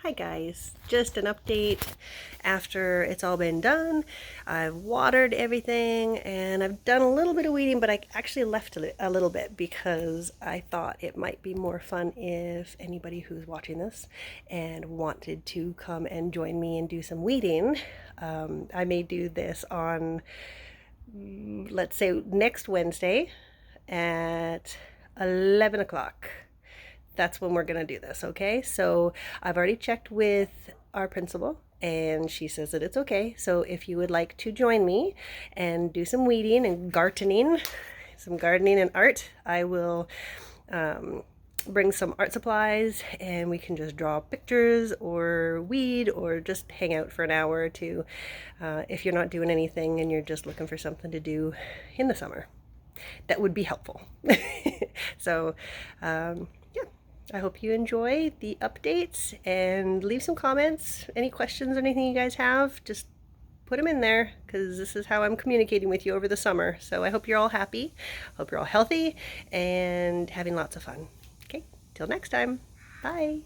Hi guys, just an update after it's all been done. I've watered everything and I've done a little bit of weeding, but I actually left a little bit because I thought it might be more fun if anybody who's watching this and wanted to come and join me and do some weeding. I may do this on, let's say, next Wednesday at 11 o'clock. That's when we're going to do this, okay? So I've already checked with our principal and she says that it's okay. So if you would like to join me and do some weeding and gARTening, some gardening and art, I will bring some art supplies and we can just draw pictures or weed or just hang out for an hour or two if you're not doing anything and you're just looking for something to do in the summer. That would be helpful. So I hope you enjoy the updates and leave some comments. Any questions or anything you guys have, just put them in there because this is how I'm communicating with you over the summer. So I hope you're all happy, hope you're all healthy and having lots of fun. Okay, till next time. Bye.